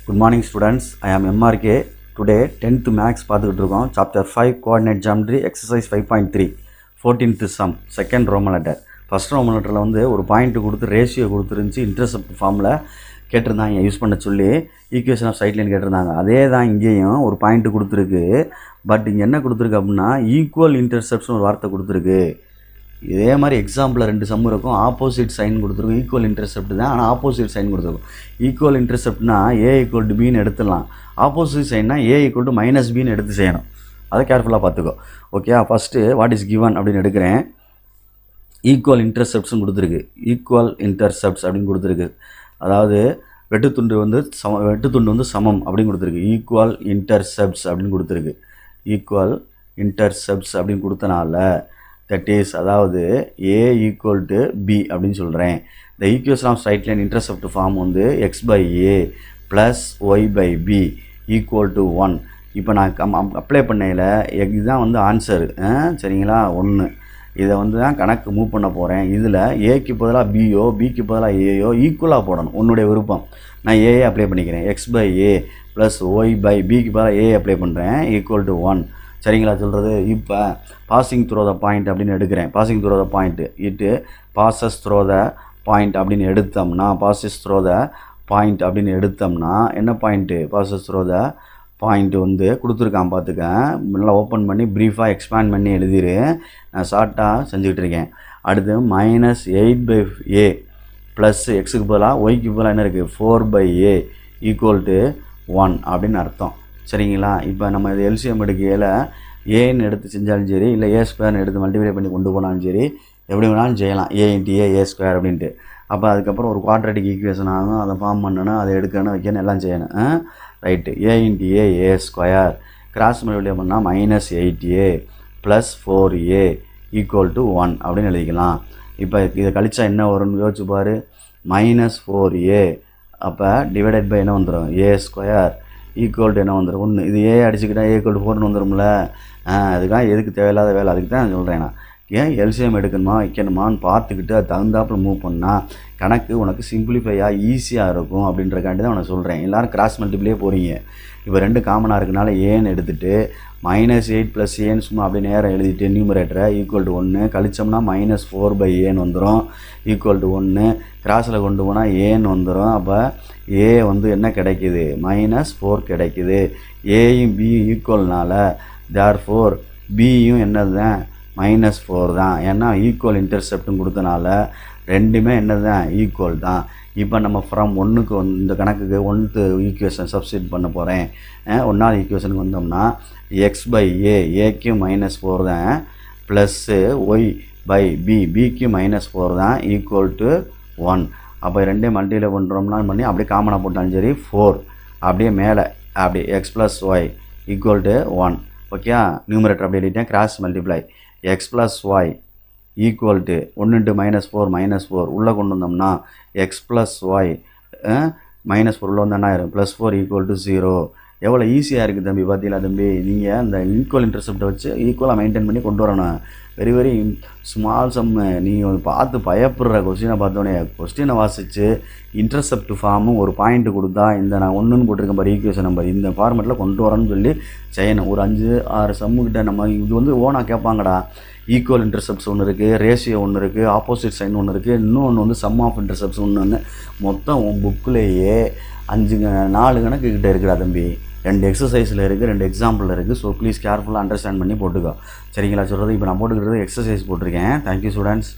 Good morning students, I am MRK. Today 10th Max பார்த்துக்கிட்டு இருக்கோம். Chapter 5 Coordinate Geometry Exercise 5.3 14th Sum Second Roman Letter. First Roman Letterல வந்து ஒரு point கொடுத்து ratio கொடுத்துருந்துச்சு, intercept ஃபார்மில் கேட்டிருந்தாங்க, use பண்ண சொல்லி ஈக்குவேஷன் ஆஃப் சைட் லைன் கேட்டிருந்தாங்க. அதே தான் இங்கேயும் ஒரு பாயிண்ட் கொடுத்துருக்கு. பட் இங்கே என்ன கொடுத்துருக்கு அப்படின்னா ஈக்குவல் இன்டர்செப்ட்ஸ்னு ஒரு வார்த்தை கொடுத்துருக்கு. இதே மாதிரி எக்ஸாம்பிளில் 2 சம் இருக்கும், ஆப்போசிட் சைன் கொடுத்துருக்கும். ஈக்குவல் இன்டர்செப்ட் தான், ஆனால் ஆப்போசிட் சைன் கொடுத்துருக்கும். ஈக்குவல் இன்டர்செப்ட்னா ஏ ஈக்குவல் டு பின்னு எடுத்துடலாம். ஆப்போசிட் சைன்னா ஏ ஈக்குவல் டு மைனஸ் பின்னு எடுத்து செய்யணும். அதை கேர்ஃபுல்லாக பார்த்துக்கோ. Okay, first what is given அப்படின்னு எடுக்கிறேன். ஈக்குவல் இன்டர்செப்ட்ஸ்னு கொடுத்துருக்கு. ஈக்குவல் இன்டர்செப்ட்ஸ் அப்படின்னு கொடுத்துருக்கு. அதாவது வெட்டுத்துண்டு வந்து சமம் அப்படின்னு கொடுத்துருக்கு. ஈக்குவல் இன்டர்செப்ட்ஸ் அப்படின்னு கொடுத்துருக்கு. ஈக்குவல் இன்டர்செப்ட்ஸ் அப்படின்னு கொடுத்தனால தட் இஸ், அதாவது ஏ ஈக்குவல் டு பி அப்படின்னு சொல்கிறேன். இந்த equation of straight line intercept form வந்து X by A plus Y by B equal to 1. இப்போ நான் அப்ளை பண்ணையில் இதுதான் வந்து ஆன்சரு, சரிங்களா? 1. இதை வந்து தான் கணக்கு மூவ் பண்ண போகிறேன். இதில் ஏக்கு பதிலாக பியோ பிக்கு பதிலாக ஏயோ ஈக்குவலாக போடணும், உன்னுடைய விருப்பம். நான் ஏஏ அப்ளை பண்ணிக்கிறேன். X by A plus Y by பிக்கு பதிலாக ஏ அப்ளை பண்ணுறேன் ஈக்குவல் டு 1. சரிங்களா சொல்கிறது? இப்போ பாசிங் த்ரோ த பாயிண்ட் அப்படின்னு எடுக்கிறேன். பாசிங் த்ரோ த பாயிண்ட்டு இட்டு பாசஸ் த்ரோ த பாயிண்ட் அப்படின்னு எடுத்தோம்னா, பாசஸ் த்ரோ த பாயிண்ட் அப்படின்னு எடுத்தோம்னா என்ன point? Bosses throw the point வந்து கொடுத்துருக்கான், பார்த்துக்க. நல்லா ஓப்பன் பண்ணி ப்ரீஃபாக எக்ஸ்பேண்ட் பண்ணி எழுதிரு. நான் ஷார்ட்டாக செஞ்சுக்கிட்டு இருக்கேன். அடுத்து -8 பை ஏ ப்ளஸ் எக்ஸுக்கு பதிலாக ஒய்க்கு பதிலாக என்ன இருக்குது? 4 பை ஏ ஈக்குவல் டு 1 அப்படின்னு அர்த்தம். சரிங்களா? இப்போ நம்ம இது எல்சிஎம் எடுக்கையில் ஏன்னு எடுத்து செஞ்சாலும் சரி, இல்லை ஏ ஸ்கொயர்னு எடுத்து மல்டிப்ளை பண்ணி கொண்டு போனாலும் சரி, எப்படி வேணாலும் செய்யலாம். ஏ இன்ட்டு ஏ ஸ்கொயர் அப்படின்ட்டு. அப்போ அதுக்கப்புறம் ஒரு குவாட்ரேட்டிக் ஈக்குவேஷன் ஆகும், அதை ஃபார்ம் பண்ணணும், அதை எடுக்கணும், வைக்கணும், எல்லாம் செய்யணும். Right. A into A square cross multiply பண்ணால் -8a plus 4a equal to 1 அப்படின்னு எழுதிக்கலாம். இப்போ இதை கழிச்சா என்ன வரும்னு யோசிச்சு பாரு. -4a அப்போ டிவைடட் பை என்ன வந்துடும்? ஏ ஸ்கொயர் ஈக்குவல் டு என்ன வந்துடும்? 1. இது ஏ அடிச்சுக்கிட்டால் ஏ ஈக்குவல் டு 4ன்னு வந்துடும்ல. அதுக்காக எதுக்கு தேவையில்லாத வேலை, அதுக்கு தான் நான் சொல்கிறேன். நான் ஏன் எல்சிஎம் எடுக்கணுமா வைக்கணுமான்னு பார்த்துக்கிட்டு அது தகுந்தாப்பில் மூவ் பண்ணால் கணக்கு உனக்கு சிம்பிளிஃபையாக ஈஸியாக இருக்கும் அப்படின்றக்காண்டி தான் உனக்கு சொல்கிறேன். எல்லோரும் கிராஸ் மல்டிப்ளே போகிறீங்க. இப்போ 2 காமனாக இருக்கனால ஏன்னு எடுத்துகிட்டு -8 ப்ளஸ் ஏன்னு சும்மா அப்படியே நேரம் எழுதிட்டு நியூமரேட்டரை ஈக்குவல் டு 1 கழிச்சோம்னா -4 பை ஏன்னு வந்துடும் ஈக்குவல் டு 1. கிராஸில் கொண்டு போனால் ஏன்னு வந்துடும். அப்போ ஏ வந்து என்ன கிடைக்கிது? -4 கிடைக்கிது. ஏயும் பியும் ஈக்குவல்னால தேர்ஃபோர் பியும் என்னது தான்? -4 தான். ஏன்னா ஈக்குவல் இன்டர்செப்ட்னு கொடுத்தனால ரெண்டுமே என்னது தான்? ஈக்குவல் தான். இப்போ நம்ம ஃப்ரம் 1க்கு இந்த கணக்குக்கு 1th ஈக்குவேஷன் சப்ஸ்டிட் பண்ண போகிறேன். 1வது ஈக்குவேஷனுக்கு வந்தோம்னா எக்ஸ் பை ஏக்கு -4 தான் ப்ளஸ்ஸு ஒய் பை பிக்கு -4 தான் ஈக்குவல் டு 1. அப்போ ரெண்டையும் மல்டிப்ளை பண்ணுறோம்னா பண்ணி அப்படியே காமனாக போட்டாலும் சரி 4 அப்படியே மேலே அப்படியே X plus Y equal to 1. Okay, numerator அப்படியே எழுதிட்டேன். Cross multiply X plus Y equal to 1 × -4 உள்ளே கொண்டு வந்தோம்னா எக்ஸ் ப்ளஸ் ஒய் -4 உள்ள வந்து என்ன ஆயிரும்? +4 ஈக்குவல் டு 0. எவ்வளோ ஈஸியாக இருக்குது தம்பி, பார்த்தீங்களா தம்பி? நீங்கள் அந்த ஈக்குவல் இன்டர்செப்டை வச்சு ஈக்குவலாக மெயின்டைன் பண்ணி கொண்டு வரணும். வெரி வெரி ஸ்மால் சம்மு. நீங்கள் பார்த்து பயப்படுற கொஸ்டினை பார்த்தோன்னே கொஸ்டினை வாசித்து இன்டர்செப்ட் ஃபார்மும் ஒரு பாயிண்ட் கொடுத்தா இந்த நான் 1ன்னு போட்டிருக்கேன் பாரு ஈக்குவேஷன் நம்பர், இந்த ஃபார்மெட்டில் கொண்டு வரணும்னு சொல்லி செய்யணும். ஒரு 5-6 சம்முக்கிட்ட நம்ம இது வந்து ஓனாக கேட்பாங்கடா. ஈக்குவல் இன்டர்செப்ட்ஸ் ஒன்று இருக்குது, ரேஷியோ ஒன்று இருக்குது, ஆப்போசிட் சைன் ஒன்று இருக்குது, இன்னொன்று வந்து சம் ஆஃப் இன்டர்செப்ட்ஸ் ஒன்று. மொத்தம் உன் புக்கிலேயே 4 கணக்கு கிட்டே இருக்குடா தம்பி. 2 எக்ஸசைஸில் இருக்குது, 2 எக்ஸாம்பிளில் இருக்குது. ஸோ ப்ளீஸ் கேர்ஃபுல்லாக அண்டர்ஸ்டாண்ட் பண்ணி போட்டுக்கோ. சரிங்களா சொல்கிறது? இப்போ நான் போட்டுக்கிறது எக்ஸசைஸ் போட்டிருக்கேன். Thank you students.